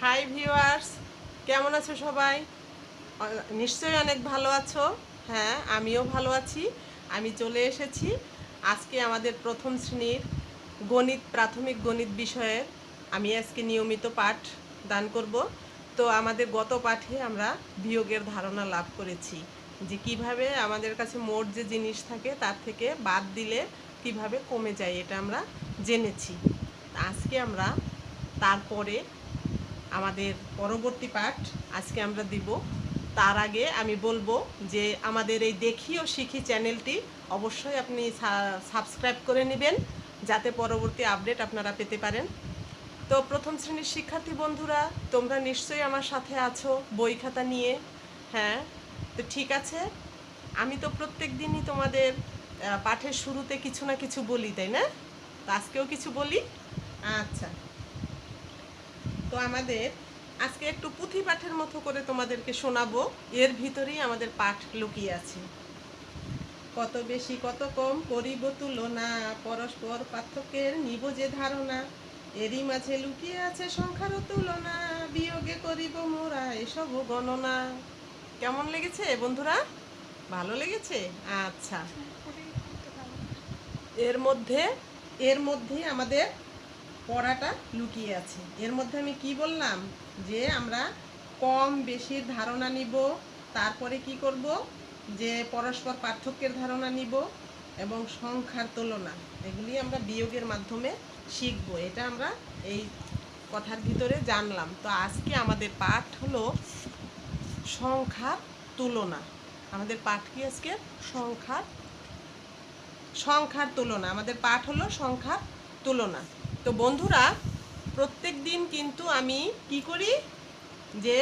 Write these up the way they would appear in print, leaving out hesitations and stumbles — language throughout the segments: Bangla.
হাই ভিউয়ার্স, কেমন আছো সবাই? নিশ্চয়ই অনেক ভালো আছো। হ্যাঁ, আমিও ভালো আছি। আমি চলে এসেছি আজকে আমাদের প্রথম শ্রেণীর গণিত, প্রাথমিক গণিত বিষয়ের আমি আজকে নিয়মিত পাঠ দান করব। তো আমাদের গত পাঠে আমরা বিয়োগের ধারণা লাভ করেছি, যে কিভাবে আমাদের কাছে মোট যে জিনিস থাকে তার থেকে বাদ দিলে কিভাবে কমে যায়, এটা আমরা জেনেছি। আজকে আমরা তারপরে আমাদের পরবর্তী পাঠ আজকে আমরা দিব। তার আগে আমি বলবো যে আমাদের এই দেখি ও শিখি চ্যানেলটি অবশ্যই আপনি সাবস্ক্রাইব করে নেবেন, যাতে পরবর্তী আপডেট আপনারা পেতে পারেন। তো প্রথম শ্রেণীর শিক্ষার্থী বন্ধুরা, তোমরা নিশ্চয়ই আমার সাথে আছো বই খাতা নিয়ে। হ্যাঁ, তো ঠিক আছে। আমি তো প্রত্যেক দিনই তোমাদের পাঠের শুরুতে কিছু না কিছু বলি, তাই না? তো আজকেও কিছু বলি। আচ্ছা, তো আমাদের আজকে একটু পুঁথি পাঠের মতো করে তোমাদেরকে শোনাবো। এর ভিতরেই আমাদের পাঠ লুকিয়ে আছে। কত বেশি কত কম করিব তুলনা, পরস্পর পার্থক্যের নিব যে ধারণা, এরই মাঝে লুকিয়ে আছে সংখ্যারও তুলনা, বিয়োগে করিব মোরা এসব গণনা। কেমন লেগেছে বন্ধুরা? ভালো লেগেছে? আচ্ছা, এর মধ্যে আমাদের পড়াটা লুকিয়ে আছে। এর মধ্যে আমি কি বললাম, যে আমরা কম বেশির ধারণা নিব, তারপরে কি করব, যে পরস্পর পার্থক্যের ধারণা নিব এবং সংখ্যার তুলনা, এগুলি আমরা বিয়োগের মাধ্যমে শিখব। এটা আমরা এই কথার ভিতরে জানলাম। তো আজকে আমাদের পাঠ হলো সংখ্যার তুলনা। আমাদের পাঠ কি আজকে? সংখ্যার তুলনা। আমাদের পাঠ হলো সংখ্যার তুলনা। তো বন্ধুরা, প্রত্যেক দিন কিন্তু আমি কি করি, যে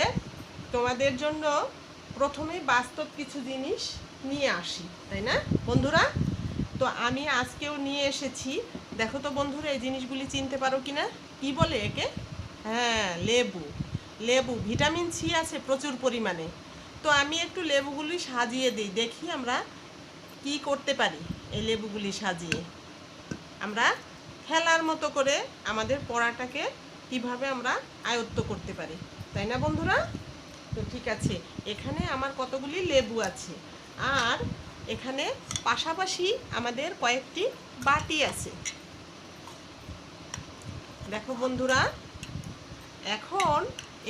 তোমাদের জন্য প্রথমে বাস্তব কিছু জিনিস নিয়ে আসি, তাই না বন্ধুরা? তো আমি আজকেও নিয়ে এসেছি। দেখো তো বন্ধুরা, এই জিনিসগুলি চিনতে পারো কিনা? কি বলে একে? হ্যাঁ, লেবু। লেবু, ভিটামিন সি আছে প্রচুর পরিমাণে। তো আমি একটু লেবুগুলি সাজিয়ে দিই, দেখি আমরা কি করতে পারি। এই লেবুগুলি সাজিয়ে আমরা খেলার মতো করে আমাদের পড়াটাকে কিভাবে আমরা আয়ত্ত করতে পারি, তাই না বন্ধুরা? তো ঠিক আছে, এখানে আমার কতগুলি লেবু আছে, আর এখানে পাশাপাশি আমাদের কয়েকটি বাটি আছে। দেখো বন্ধুরা, এখন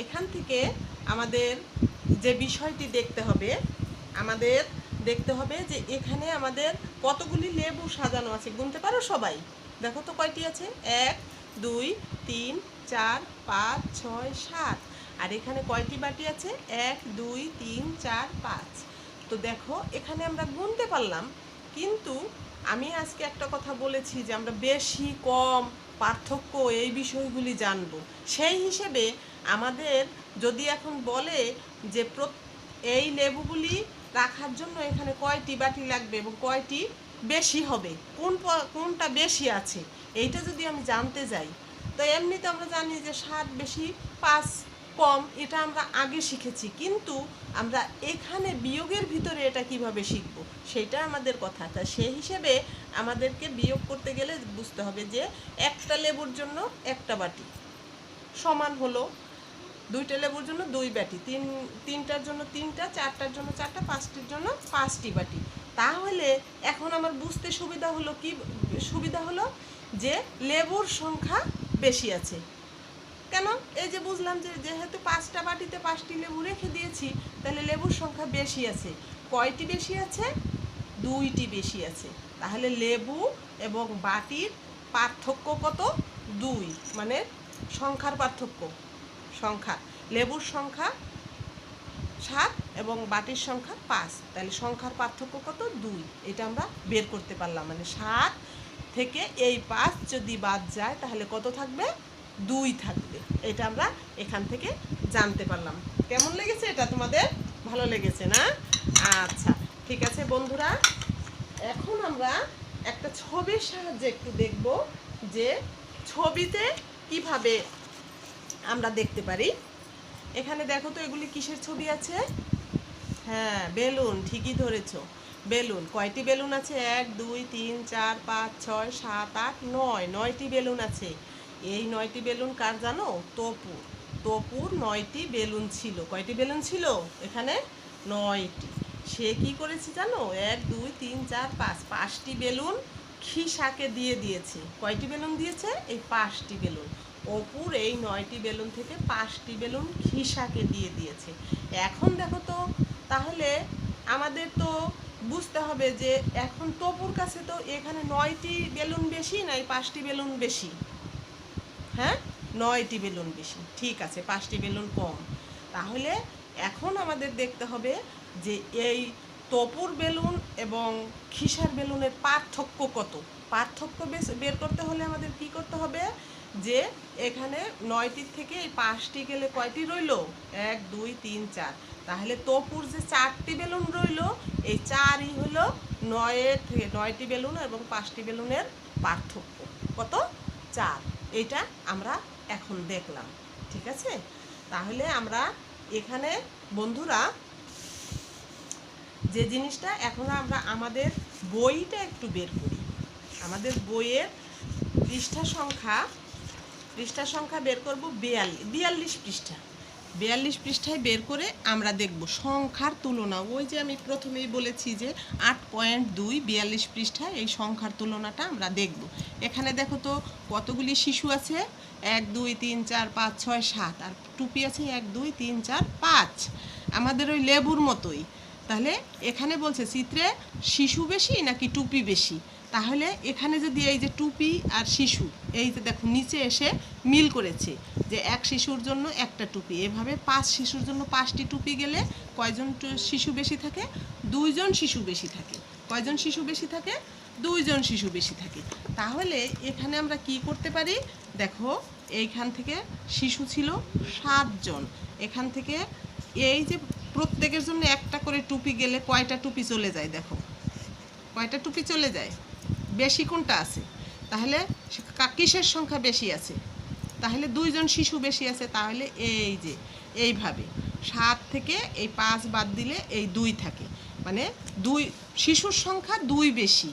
এখান থেকে আমাদের যে বিষয়টি দেখতে হবে, যে এখানে আমাদের কতগুলি লেবু সাজানো আছে। গুনতে পারো সবাই? দেখো তো কয়টি আছে। 1 2 3 4 5 6 7। আর এখানে কয়টি বাটি আছে? 1 2 3 4 5। তো দেখো, এখানে আমরা গুনতে পারলাম, কিন্তু আমি আজকে একটা কথা বলেছি যে আমরা বেশি কম পার্থক্য এই বিষয়গুলি জানব। সেই হিসেবে আমাদের যদি এখন বলে যে এই লেবুগুলি রাখার জন্য এখানে কয়টি বাটি লাগবে এবং কয়টি বেশি হবে, কোনটা বেশি আছে, এইটা যদি আমি জানতে যাই, তো এমনিতে আমরা জানি যে 7 বেশি 5 কম, এটা আমরা আগে শিখেছি। কিন্তু আমরা এখানে বিয়োগের ভিতরে এটা কিভাবে শিখব, সেটা আমাদের কথা। তা সেই হিসেবে আমাদেরকে বিয়োগ করতে গেলে বুঝতে হবে যে একটা লেবুর জন্য একটা বাটি সমান হলো 2টা লেবুর জন্য 2 বাটি, তিনটার জন্য 3টা, 4টার জন্য 4টা, 5টির জন্য 5টি বাটি। তাহলে এখন আমার বুঝতে সুবিধা হলো যে লেবুর সংখ্যা বেশি আছে। কেন? এই যে বুঝলাম যে যেহেতু 5টা বাটিতে 5টি লেবু রেখে দিয়েছি, তাহলে লেবুর সংখ্যা বেশি আছে। কয়টি বেশি আছে? 2টি বেশি আছে। তাহলে লেবু এবং বাটির পার্থক্য কত? 2, মানে সংখ্যার পার্থক্য। লেবুর সংখ্যা 7 এবং বাটির সংখ্যা 5, তাহলে সংখ্যার পার্থক্য কত? 2। এটা আমরা বের করতে পারলাম। মানে 7 থেকে এই 5 যদি বাদ যায়, তাহলে কত থাকবে? 2 থাকবে। এটা আমরা এখান থেকে জানতে পারলাম। কেমন লেগেছে এটা তোমাদের? ভালো লেগেছে না? আচ্ছা, ঠিক আছে বন্ধুরা, এখন আমরা একটা ছবির সাহায্যে একটু দেখব যে ছবিতে কিভাবে আমরা দেখতে পারি। এখানে দেখো তো, এগুলি কিসের ছবি আছে? হ্যাঁ, বেলুন, ঠিকই ধরেছো। বেলুন। কয়টি বেলুন আছে? 1 2 3 4 5 6 7 8 9। 9টি বেলুন আছে। এই 9টি বেলুন কার জানো? তপু। তপুর 9টি বেলুন ছিল। কয়টি বেলুন ছিল এখানে? 9টি। সে কি করেছে জানো? 1 2 3 4 5, 5টি বেলুন খিসাকে দিয়ে দিয়েছে। কয়টি বেলুন দিয়েছে? এই 5টি বেলুন। অপুর এই 9টি বেলুন থেকে 5টি বেলুন খিসাকে দিয়ে দিয়েছে। এখন দেখো তো, তাহলে আমাদের তো বুঝতে হবে যে এখন তপুর কাছে তো এখানে 9টি বেলুন বেশি না এই 5টি বেলুন বেশি? হ্যাঁ, 9টি বেলুন বেশি। ঠিক আছে, 5টি বেলুন কম। তাহলে এখন আমাদের দেখতে হবে যে এই তপুর বেলুন এবং খিসার বেলুনের পার্থক্য কত। পার্থক্য বের করতে হলে আমাদের কি করতে হবে? যে এখানে 9টির থেকে এই 5টি গেলে কয়টি রইল? 1 2 3 4। তাহলে তপুর যে 4টি বেলুন রইল, এই 4ই হলো 9টি বেলুন এবং 5টি বেলুনের পার্থক্য। কত? 4। এটা আমরা এখন দেখলাম। ঠিক আছে, তাহলে আমরা এখানে বন্ধুরা যে জিনিসটা এখন আমরা আমাদের বইটা একটু বের করি। আমাদের বইয়ের পৃষ্ঠা সংখ্যা বের করব 42 পৃষ্ঠা। 42 পৃষ্ঠায় বের করে আমরা দেখব সংখ্যার তুলনা। ওই যে আমি প্রথমেই বলেছি যে 8.2 42 পৃষ্ঠায় এই সংখ্যার তুলনাটা আমরা দেখব। এখানে দেখো তো কতগুলি শিশু আছে? 1 2 3 4 5 6 7, আর টুপি আছে 1 2 3 4 5। আমাদের ওই লেবুর মতোই। তাহলে এখানে বলছে চিত্রে শিশু বেশি নাকি টুপি বেশি? তাহলে এখানে যদি এই যে টুপি আর শিশু, এই যে দেখো নিচে এসে মিল করেছে যে এক শিশুর জন্য একটা টুপি, এভাবে 5 শিশুর জন্য 5টি টুপি গেলে কয়জন শিশু বেশি থাকে? 2জন শিশু বেশি থাকে। কয়জন শিশু বেশি থাকে? 2জন শিশু বেশি থাকে। তাহলে এখানে আমরা কি করতে পারি? দেখো এইখান থেকে শিশু ছিল 7 জন। এখান থেকে এই যে প্রত্যেকের জন্য একটা করে টুপি গেলে কয়টা টুপি চলে যায়? দেখো কয়টা টুপি চলে যায়? বেশি কোনটা আছে? তাহলে কিসের সংখ্যা বেশি আছে? তাহলে 2জন শিশু বেশি আছে। তাহলে এই যে এইভাবে 7 থেকে এই 5 বাদ দিলে এই 2 থাকে, মানে 2 শিশুর সংখ্যা 2 বেশি।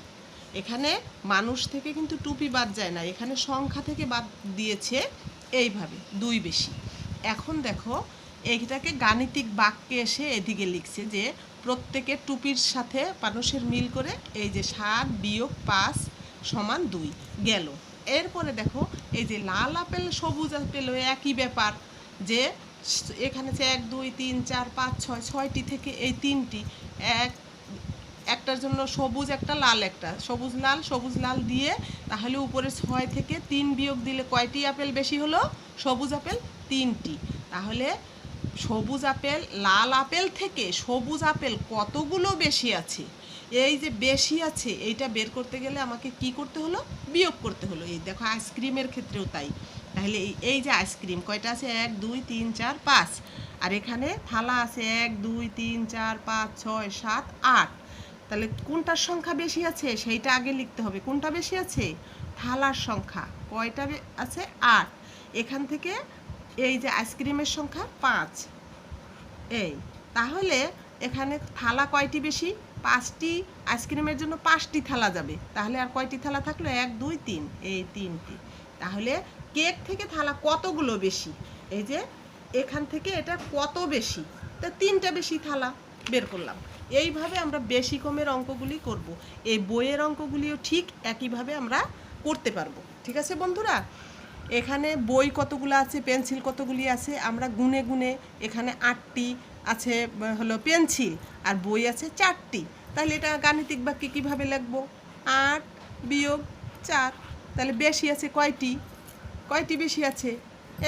এখানে মানুষ থেকে কিন্তু টুপি বাদ যায় না, এখানে সংখ্যা থেকে বাদ দিয়েছে এইভাবে 2 বেশি। এখন দেখো এইটাকে গাণিতিক বাক্যে এসে এদিকে লিখছে যে প্রত্যেকের টুপির সাথে মানুষের মিল করে এই যে 7 বিয়োগ 5 সমান 2 গেল। এরপরে দেখো এই যে লাল আপেল সবুজ আপেল একই ব্যাপার, যে এখানে যে 1 2 3 4 5 6, 6টি থেকে এই 3টি, একটার জন্য সবুজ একটা লাল একটা, সবুজ লাল দিয়ে তাহলে উপরে 6 থেকে 3 বিয়োগ দিলে কয়টি আপেল বেশি হলো? সবুজ আপেল 3টি। তাহলে সবুজ আপেল, লাল আপেল থেকে সবুজ আপেল কতগুলো বেশি আছে? এই যে বেশি আছে এইটা বের করতে গেলে আমাকে কি করতে হলো? বিয়োগ করতে হলো। এই দেখো আইসক্রিমের ক্ষেত্রেও তাই। তাহলে এই যে আইসক্রিম কয়টা আছে? 1 2 3 4 5, আর এখানে থালা আছে 1 2 3 4 5 6 7 8। তাহলে কোনটার সংখ্যা বেশি আছে সেইটা আগে লিখতে হবে। কোনটা বেশি আছে? থালার সংখ্যা কয়টা আছে? 8। এখান থেকে এই যে আইসক্রিমের সংখ্যা 5। এই তাহলে এখানে থালা কয়টি বেশি? 5টি। আইসক্রিমের জন্য 5টি থালা যাবে। তাহলে আর কয়টি থালা থাকলো? 1 2 3, এই 3টি। তাহলে কেক থেকে থালা কতগুলো বেশি? এই যে এখান থেকে এটা কত বেশি? তা 3টা বেশি থালা বের করলাম। এইভাবে আমরা বেশি কমের অঙ্কগুলি করব। এই বইয়ের অঙ্কগুলিও ঠিক একইভাবে আমরা করতে পারবো। ঠিক আছে বন্ধুরা, এখানে বই কতগুলো আছে, পেন্সিল কতগুলি আছে আমরা গুনে গুনে, এখানে 8টি আছে হলো পেন্সিল আর বই আছে 4টি। তাহলে এটা গাণিতিক বাক্যে কীভাবে লিখব? 8 বিয়োগ 4। তাহলে বেশি আছে কয়টি? কয়টি বেশি আছে?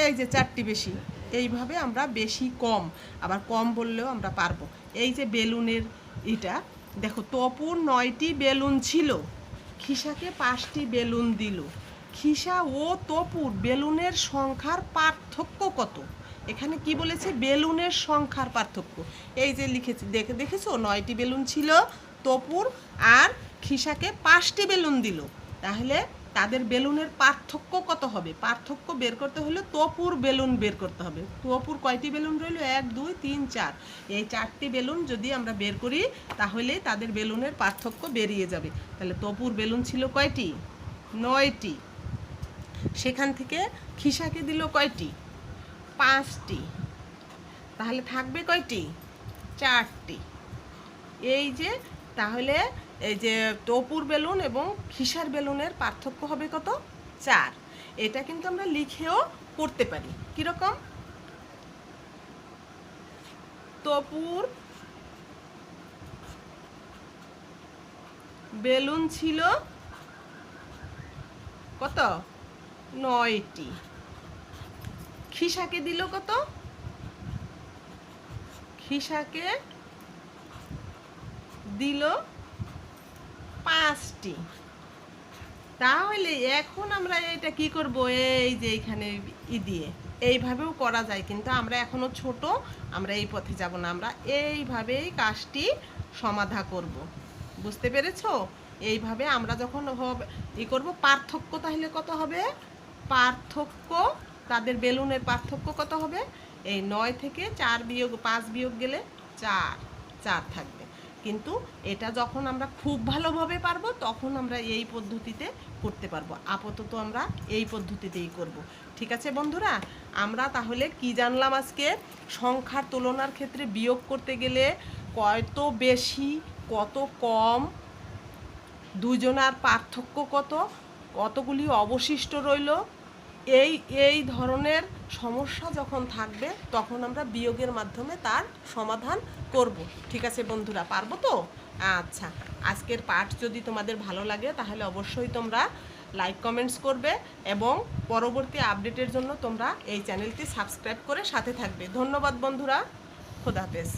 এই যে 4টি বেশি। এইভাবে আমরা বেশি কম, আবার কম বললেও আমরা পারবো। এই যে বেলুনের এটা দেখো, তপুর 9টি বেলুন ছিল, খিসাকে 5টি বেলুন দিল। খিসা ও তপুর বেলুনের সংখ্যার পার্থক্য কত? এখানে কি বলেছে? বেলুনের সংখ্যার পার্থক্য। এই যে লিখেছি, দেখেছো 9টি বেলুন ছিল তপুর, আর খিসাকে 5টি বেলুন দিল। তাহলে তাদের বেলুনের পার্থক্য কত হবে? পার্থক্য বের করতে হলে তপুর বেলুন বের করতে হবে। তপুর কয়টি বেলুন রইল? 1 2 3 4। এই 4টি বেলুন যদি আমরা বের করি তাহলে তাদের বেলুনের পার্থক্য বেরিয়ে যাবে। তাহলে তপুর বেলুন ছিল কয়টি? 9টি। সেখান থেকে খিসাকে দিল কয়টি? 5টি, তাহলে থাকবে কয়টি? 4টি। এই যে তাহলে এই যে টপুর বেলুন এবং খিসার বেলুনের পার্থক্য হবে কত? 4। এটা কিন্তু আমরা লিখেও করতে পারি। কীরকম? টপুর বেলুন ছিল কত? 9টি। খিসাকে দিল কত? খিসাকে দিল 5টি। তাহলে এখন আমরা এটা কি করব? এই যে এখানে দিয়ে এইভাবেও করা যায়, কিন্তু আমরা এখনো ছোট, আমরা এই পথে যাব না, আমরা এইভাবেই কাজটি সমাধা করব। বুঝতে পেরেছো? এইভাবে আমরা যখন করব, পার্থক্য তাহলে কত হবে? পার্থক্য, তাদের বেলুনের পার্থক্য কত হবে? এই 9 থেকে 5 বিয়োগ গেলে 4 থাকবে। কিন্তু এটা যখন আমরা খুব ভালোভাবে পারবো তখন আমরা এই পদ্ধতিতে করতে পারবো। আপাতত আমরা এই পদ্ধতিতেই করব। ঠিক আছে বন্ধুরা, আমরা তাহলে কি জানলাম আজকে? সংখ্যার তুলনার ক্ষেত্রে বিয়োগ করতে গেলে কত বেশি কত কম, দুজনার পার্থক্য কত, কতগুলি অবশিষ্ট রইল, এই ধরনের সমস্যা যখন থাকবে তখন আমরা বিয়োগের মাধ্যমে তার সমাধান করব। ঠিক আছে বন্ধুরা, পারবো তো? আচ্ছা, আজকের পাঠ যদি তোমাদের ভালো লাগে তাহলে অবশ্যই তোমরা লাইক কমেন্টস করবে এবং পরবর্তী আপডেটের জন্য তোমরা এই চ্যানেলটি সাবস্ক্রাইব করে সাথে থাকবে। ধন্যবাদ বন্ধুরা, খোদা হাফেজ।